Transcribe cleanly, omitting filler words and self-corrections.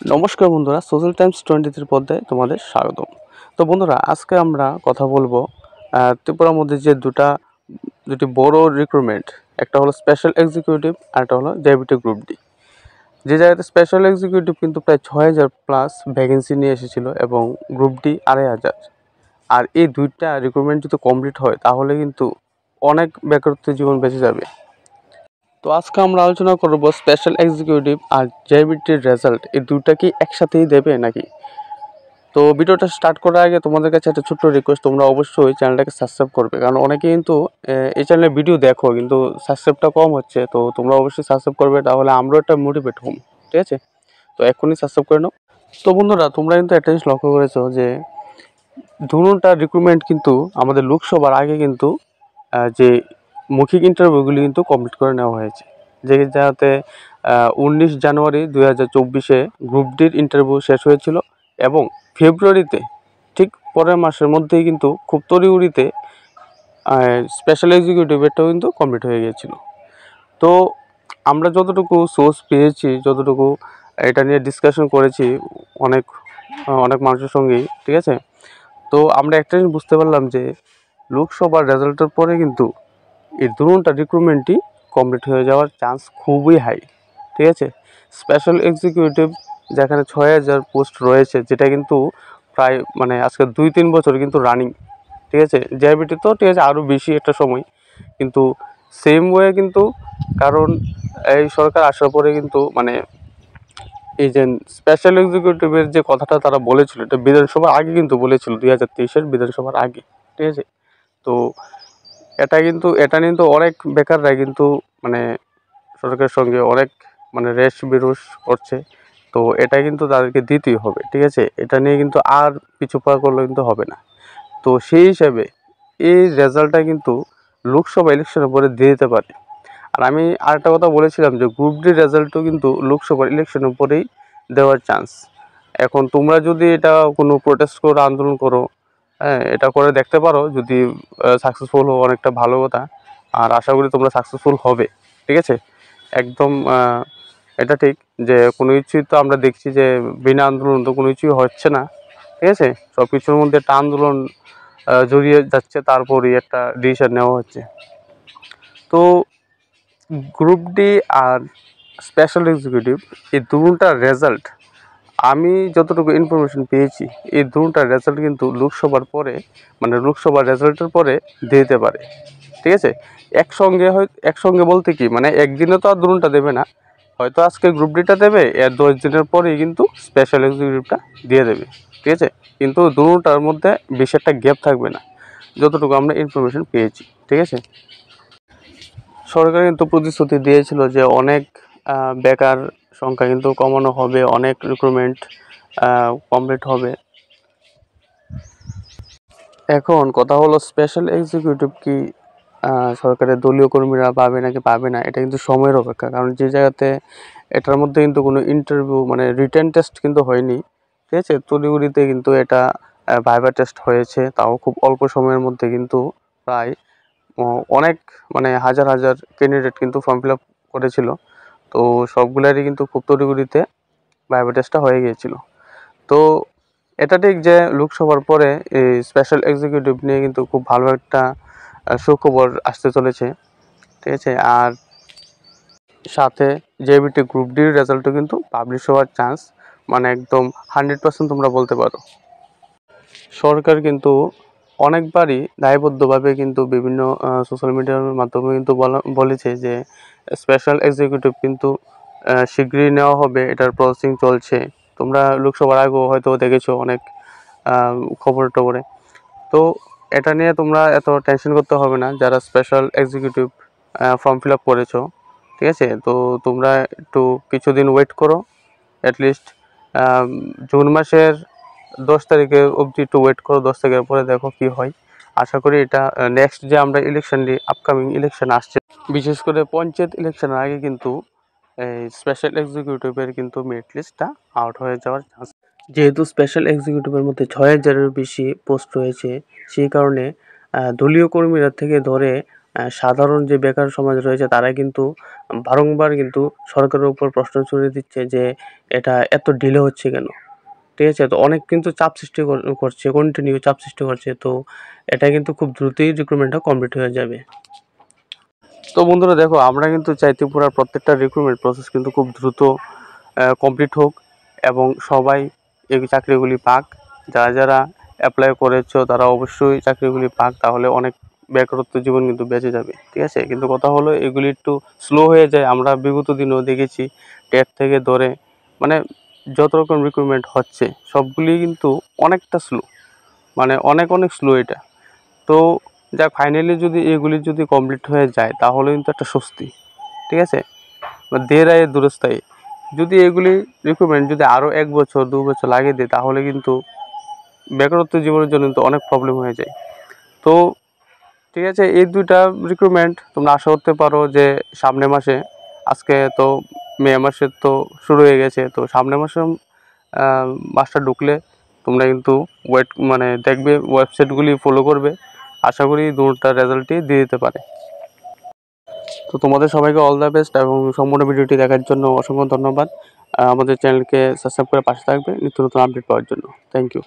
নমস্কার বন্ধুরা, social Times 23 পর্দায় তোমাদের স্বাগতম। তো বন্ধুরা, আজকে আমরা কথা বলবো ত্রিপুরার মধ্যে যে দুটি বড় রিক্রুটমেন্ট, একটা হলো স্পেশাল এক্সিকিউটিভ আর একটা হলো জেবিটি গ্রুপ ডি। যে জায়গাতে স্পেশাল এক্সিকিউটিভ কিন্তু প্রায় 6,000 প্লাস ভ্যাকেন্সি নিয়ে এসেছিল এবং গ্রুপ ডি 2,500। আর এই দুইটা রিক্রুটমেন্ট যদি কমপ্লিট হয় তাহলে কিন্তু অনেক বেকারত্ব জীবন বেঁচে যাবে। তো আজকে আমরা আলোচনা করব স্পেশাল এক্সিকিউটিভ আর জেবিটির রেজাল্ট, এই দুইটা কি একসাথেই দেবে নাকি। তো ভিডিওটা স্টার্ট করার আগে তোমাদের কাছে একটা ছোট্ট রিকোয়েস্ট, তোমরা অবশ্যই চ্যানেলটাকে সাবস্ক্রাইব করবে, কারণ অনেকে কিন্তু এই চ্যানেলে ভিডিও দেখো কিন্তু সাবস্ক্রাইবটা কম হচ্ছে। তো তোমরা অবশ্যই সাবস্ক্রাইব করবে, তাহলে আমরাও একটা মোটিভেট হব। ঠিক আছে, তো এখনই সাবস্ক্রাইব করে নাও। তো বন্ধুরা, তোমরা কিন্তু একটা জিনিস লক্ষ্য করেছো যে দুটোটা রিক্রুটমেন্ট কিন্তু আমাদের লোকসভার আগে কিন্তু যে মৌখিক ইন্টারভিউগুলি কিন্তু কমপ্লিট করে নেওয়া হয়েছে। যাতে 19 জানুয়ারি 2024 গ্রুপ ডির ইন্টারভিউ শেষ হয়েছিল এবং ফেব্রুয়ারিতে ঠিক পরের মাসের মধ্যেই কিন্তু খুব তড়িঘড়িতে স্পেশাল এক্সিকিউটিভেরটাও কিন্তু কমপ্লিট হয়ে গিয়েছিল। তো আমরা যতটুকু সোর্স পেয়েছি, যতটুকু এটা নিয়ে ডিসকাশন করেছি অনেক অনেক মানুষের সঙ্গেই, ঠিক আছে, তো আমরা একটা জিনিস বুঝতে পারলাম যে লোকসভার রেজাল্টের পরে কিন্তু এই দুটোটা রিক্রুটমেন্টই কমপ্লিট হয়ে যাওয়ার চান্স খুবই হাই। ঠিক আছে, স্পেশাল এক্সিকিউটিভ যেখানে 6,000 পোস্ট রয়েছে, যেটা কিন্তু প্রায় আজকে 2-3 বছর কিন্তু রানিং। ঠিক আছে, জেআইবিটি তো ঠিক আছে আরও বেশি একটা সময়, কিন্তু সেম ওয়ে কিন্তু, কারণ এই সরকার আসার পরে কিন্তু এই যে স্পেশাল এক্সিকিউটিভের যে কথাটা তারা বলেছিল, এটা বিধানসভার আগে কিন্তু বলেছিল, 2023-এর বিধানসভার আগে। ঠিক আছে, তো এটা কিন্তু অনেক বেকাররা কিন্তু সরকারের সঙ্গে অনেক রেশ বিরোষ করছে। তো এটা কিন্তু তাদেরকে দিতেই হবে। ঠিক আছে, এটা নিয়ে কিন্তু আর পিছু পা করলে কিন্তু হবে না। তো সেই হিসাবে এই রেজাল্টটা কিন্তু লোকসভা ইলেকশনের পরে দিয়ে দিতে পারে। আর আমি আরেকটা কথা বলেছিলাম যে গ্রুপ ডি রেজাল্টও কিন্তু লোকসভার ইলেকশনের পরেই দেওয়ার চান্স। এখন তোমরা যদি এটা কোনো প্রোটেস্ট করো, আন্দোলন করো, হ্যাঁ, এটা করে দেখতে পারো। যদি সাকসেসফুল হও অনেকটা ভালো কথা, আর আশা করি তোমরা সাকসেসফুল হবে। ঠিক আছে, একদম এটা ঠিক যে কোনো কিছুই তো আমরা দেখছি যে বিনা আন্দোলন তো কোনো কিছুই হচ্ছে না। ঠিক আছে, সব কিছুর মধ্যে একটা আন্দোলন জড়িয়ে যাচ্ছে, তারপরই একটা ডিসিশন নেওয়া হচ্ছে। তো গ্রুপ ডি আর স্পেশাল এক্সিকিউটিভ, এই দুটার রেজাল্ট আমি যতটুকু ইনফরমেশন পেয়েছি, এই দুটার রেজাল্ট কিন্তু লোকসভার পরে লোকসভার রেজাল্টের পরে দিতে পারে। ঠিক আছে, একসঙ্গে বলতে কি একদিনে তো আর দুটা দেবে না, হয়তো আজকে গ্রুপ ডিটা দেবে, এর 10 দিনের পরেই কিন্তু স্পেশাল এক্সিকিউটিভটা দিয়ে দেবে। ঠিক আছে, কিন্তু দুটার মধ্যে বেশি একটা গ্যাপ থাকবে না, যতটুকু আমরা ইনফরমেশন পেয়েছি। ঠিক আছে, সরকার কিন্তু প্রতিশ্রুতি দিয়েছিল যে অনেক বেকার সংখ্যা কিন্তু কমানো হবে, অনেক রিক্রুটমেন্ট কমপ্লিট হবে। এখন কথা হলো স্পেশাল এক্সিকিউটিভ কি সরকারের দলীয় কর্মীরা পাবে নাকি পাবে না, এটা কিন্তু সময়ের অপেক্ষা। কারণ যে জায়গাতে এটার মধ্যে কিন্তু কোনো ইন্টারভিউ রিটেন টেস্ট কিন্তু হয়নি। ঠিক আছে, তড়িঘড়িতে কিন্তু এটা ভাইভা টেস্ট হয়েছে, তাও খুব অল্প সময়ের মধ্যে কিন্তু প্রায় অনেক হাজার হাজার ক্যান্ডিডেট কিন্তু ফর্ম ফিল আপ করেছিল। তো সবগুলারই কিন্তু খুব তড়িঘড়িতে ভাইভা টেস্টটা হয়ে গিয়েছিল। তো এটা ঠিক যে লোকসভার পরে এই স্পেশাল এক্সিকিউটিভ নিয়ে কিন্তু খুব ভালো একটা সুখবর আসতে চলেছে। ঠিক আছে, আর সাথে জেবিটি গ্রুপ ডির রেজাল্টও কিন্তু পাবলিশ হওয়ার চান্স একদম 100% তোমরা বলতে পারো। সরকার কিন্তু অনেকবারই দায়বদ্ধভাবে কিন্তু বিভিন্ন সোশ্যাল মিডিয়ার মাধ্যমে কিন্তু বলেছে যে স্পেশাল এক্সিকিউটিভ কিন্তু শীঘ্রই নেওয়া হবে, এটার প্রসেসিং চলছে। তোমরা লোকসভার আগেও হয়তো দেখেছো অনেক খবরে টবরে। তো এটা নিয়ে তোমরা এত টেনশন করতে হবে না, যারা special executive form fill up করেছো। ঠিক আছে, তো তোমরা একটু কিছুদিন ওয়েট করো, অ্যাটলিস্ট জুন মাসের 10 তারিখে অবধি একটু ওয়েট করো। 10 তারিখের পরে দেখো কি হয়। আশা করি এটা নেক্সট যে আমরা আপকামিং ইলেকশন আসছে, বিশেষ করে পঞ্চায়েত ইলেকশনের আগে কিন্তু এই স্পেশাল এক্সিকিউটিভের কিন্তু মেরিট লিস্টটা আউট হয়ে যাওয়ার চান্স। যেহেতু স্পেশাল এক্সিকিউটিভের মধ্যে 6,000-এর বেশি পোস্ট রয়েছে, সেই কারণে দলীয় কর্মীরা থেকে ধরে সাধারণ যে বেকার সমাজ রয়েছে তারা কিন্তু বারংবার কিন্তু সরকারের উপর প্রশ্ন ছুড়ে দিচ্ছে যে এটা এত ডিলে হচ্ছে কেন? ঠিক আছে? তো অনেক কিন্তু চাপ সৃষ্টি করছে, কন্টিনিউ চাপ সৃষ্টি করছে। তো এটা কিন্তু খুব দ্রুতই রিক্রুটমেন্টটা কমপ্লিট হয়ে যাবে। তো বন্ধুরা দেখো, আমরা কিন্তু চাই ত্রিপুরার প্রত্যেকটা রিক্রুটমেন্ট প্রসেস কিন্তু খুব দ্রুত কমপ্লিট হোক এবং সবাই এই চাকরিগুলি পাক। যারা অ্যাপ্লাই করেছো তারা অবশ্যই চাকরিগুলি পাক, তাহলে অনেক বেকারত্ব জীবন কিন্তু বেঁচে যাবে। ঠিক আছে? কিন্তু কথা হলো এগুলি একটু স্লো হয়ে যায়। আমরা বিগত দিনেও দেখেছি টেট থেকে ধরে মানে যত রকম রিক্রুটমেন্ট হচ্ছে সবগুলি কিন্তু অনেকটা স্লো, মানে অনেক স্লো এটা। তো যাক, ফাইনালি যদি এগুলি যদি কমপ্লিট হয়ে যায় তাহলে কিন্তু একটা স্বস্তি। ঠিক আছে? দের আয়ে দূরস্থায়ী। যদি এগুলি রিক্রুটমেন্ট যদি আরও 1 বছর 2 বছর লাগিয়ে দেয় তাহলে কিন্তু বেকারত্ব জীবনের জন্য কিন্তু অনেক প্রবলেম হয়ে যায়। তো ঠিক আছে, এই 2টা রিক্রুটমেন্ট তোমরা আশা করতে পারো যে সামনের মাসে, আজকে তো মে মাসের তো শুরু হয়ে গেছে, তো সামনের মাসে মাসটা ঢুকলে তোমরা কিন্তু মানে দেখবে, ওয়েবসাইটগুলি ফলো করবে। আশা করি 2টা রেজাল্টই দিয়ে দিতে পারে। তো তোমাদের সবাইকে অল দ্য বেস্ট এবং সম্পূর্ণ ভিডিওটি দেখার জন্য অসংখ্য ধন্যবাদ। আমাদের চ্যানেলকে সাবস্ক্রাইব করে পাশে থাকবে নিত্য নতুন আপডেট পাওয়ার জন্য। Thank you.